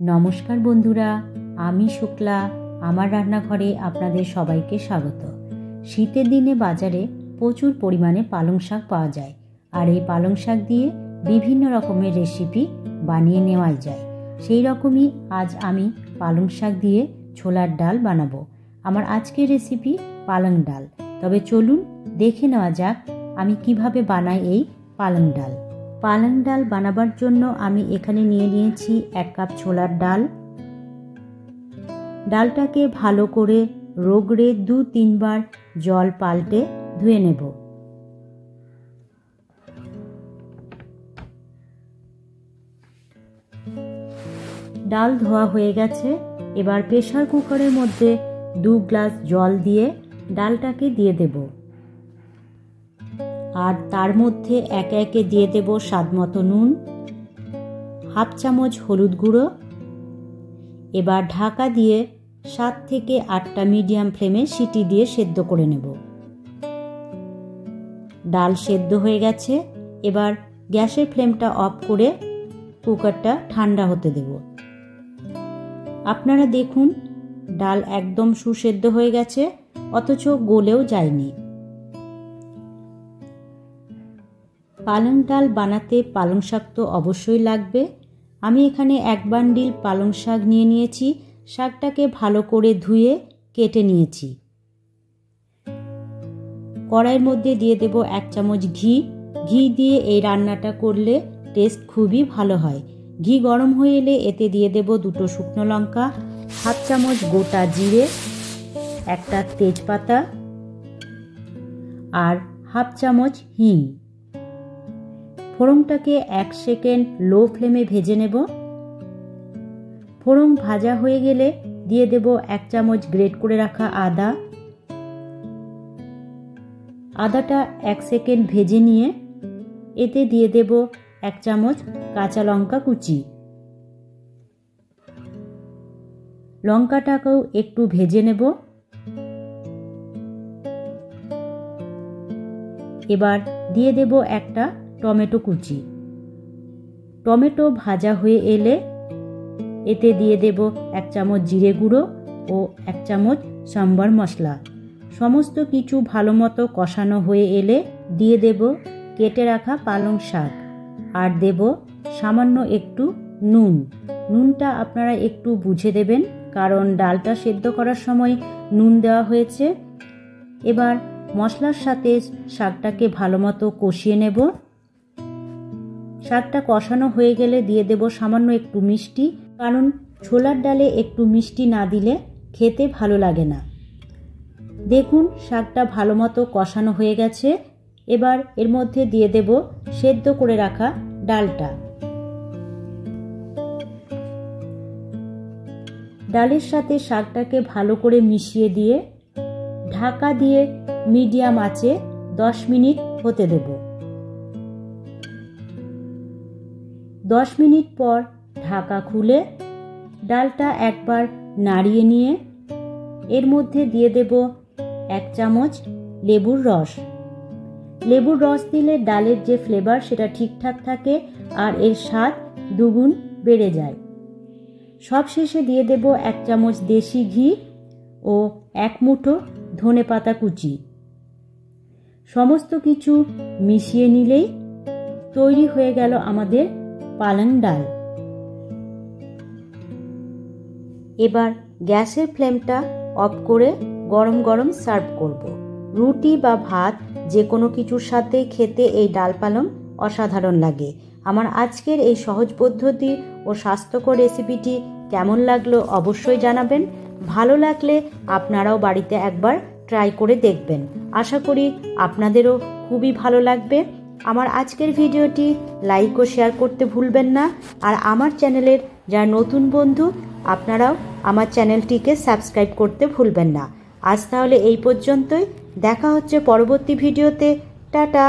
নমস্কার বন্ধুরা, আমি শুক্লা। আমার রান্নাঘরে আপনাদের সবাইকে স্বাগত। শীতের দিনে বাজারে প্রচুর পরিমাণে পালং শাক পাওয়া যায়, আর এই পালং শাক দিয়ে বিভিন্ন রকমের রেসিপি বানিয়ে নেওয়া যায়। সেই রকমই আজ আমি পালং শাক দিয়ে ছোলার ডাল বানাবো। আমার আজকের রেসিপি পালং ডাল। তবে চলুন দেখে নেওয়া যাক আমি কিভাবে বানাই এই পালং ডাল। পালং ডাল বানাবার জন্য আমি এখানে নিয়েছি 1 কাপ ছোলার ডাল। ডালটাকে ভালো করে রগড়ে 2-3 বার জল পাল্টে ধুয়ে নেব। ডাল ধোয়া হয়ে গেছে। এবার প্রেসার কুকারের মধ্যে 2 গ্লাস জল দিয়ে ডালটাকে দিয়ে দেব, আর তার মধ্যে একে একে দিয়ে দেব স্বাদমতো নুন, হাফ চামচ হলুদ গুঁড়ো। এবার ঢাকা দিয়ে 7 থেকে 8টা মিডিয়াম ফ্লেমে সিটি দিয়ে সেদ্ধ করে নেব। ডাল সেদ্ধ হয়ে গেছে। এবার গ্যাসের ফ্লেমটা অফ করে কুকারটা ঠান্ডা হতে দেব। আপনারা দেখুন ডাল একদম সুসেদ্ধ হয়ে গেছে, অথচ গলেও যায়নি। পালং ডাল বানাতে পালং শাক তো অবশ্যই লাগবে। আমি এখানে 1 বান্ডিল পালং শাক নিয়েছি। শাকটাকে ভালো করে ধুয়ে কেটে নিয়েছি। কড়াইয়ের মধ্যে দিয়ে দেব 1 চামচ ঘি। ঘি দিয়ে এই রান্নাটা করলে টেস্ট খুবই ভালো হয়। ঘি গরম হয়ে এলে এতে দিয়ে দেব 2টো শুকনো লঙ্কা, হাফ চামচ গোটা জিরে, 1টা তেজপাতা আর হাফ চামচ হিং। ফোড়নটাকে 1 সেকেন্ড লো ফ্লেমে ভেজে নেব। ফোড়ন ভাজা হয়ে গেলে দিয়ে দেব 1 চামচ গ্রেট করে রাখা আদা। আদাটা 1 সেকেন্ড ভেজে নিয়ে এতে দিয়ে দেব 1 চামচ কাঁচা লঙ্কা কুচি। লঙ্কাটাকেও একটু ভেজে নেব। এবার দিয়ে দেব 1টা টমেটো কুচি। টমেটো ভাজা হয়ে এলে এতে দিয়ে দেব 1 চামচ জিরে গুঁড়ো ও 1 চামচ সাম্বার মশলা। সমস্ত কিছু ভালো মতো কষানো হয়ে এলে দিয়ে দেব কেটে রাখা পালং শাক, আর দেব সামান্য একটু নুন। নুনটা আপনারা একটু বুঝে দেবেন, কারণ ডালটা সেদ্ধ করার সময় নুন দেওয়া হয়েছে। এবার মশলার সাথে শাকটাকে ভালো মতো কষিয়ে নেব। শাকটা কষানো হয়ে গেলে দিয়ে দেব সামান্য একটু মিষ্টি, কারণ ছোলার ডালে একটু মিষ্টি না দিলে খেতে ভালো লাগে না। দেখুন শাকটা ভালো মতো কষানো হয়ে গেছে। এবার এর মধ্যে দিয়ে দেব সেদ্ধ করে রাখা ডালটা। ডালের সাথে শাকটাকে ভালো করে মিশিয়ে দিয়ে ঢাকা দিয়ে মিডিয়াম আঁচে 10 মিনিট হতে দেব। 10 মিনিট পর ঢাকা খুলে ডালটা একবার নাড়িয়ে নিয়ে এর মধ্যে দিয়ে দেব 1 চামচ লেবুর রস। লেবুর রস দিলে ডালের যে ফ্লেভার সেটা ঠিকঠাক থাকে, আর এর স্বাদ দুগুণ বেড়ে যায়। সবশেষে দিয়ে দেব 1 চামচ দেশি ঘি ও 1 মুঠো ধনেপাতা কুচি। সমস্ত কিছু মিশিয়ে নিলেই তৈরি হয়ে গেল আমাদের পালং ডাল। এবার গ্যাসের ফ্লেমটা অফ করে গরম গরম সার্ভ করব। রুটি বা ভাত যে কোনো কিছুর সাথে খেতে এই ডাল পালং অসাধারণ লাগে। আমার আজকের এই সহজ পদ্ধতি ও স্বাস্থ্যকর রেসিপিটি কেমন লাগলো অবশ্যই জানাবেন। ভালো লাগলে আপনারাও বাড়িতে একবার ট্রাই করে দেখবেন। আশা করি আপনাদেরও খুবই ভালো লাগবে। আমার আজকের ভিডিওটি লাইক ও শেয়ার করতে ভুলবেন না। আর আমার চ্যানেলের যারা নতুন বন্ধু আপনারাও আমার চ্যানেলটিকে সাবস্ক্রাইব করতে ভুলবেন না। আজ তাহলে এই পর্যন্তই। দেখা হচ্ছে পরবর্তী ভিডিওতে। টাটা।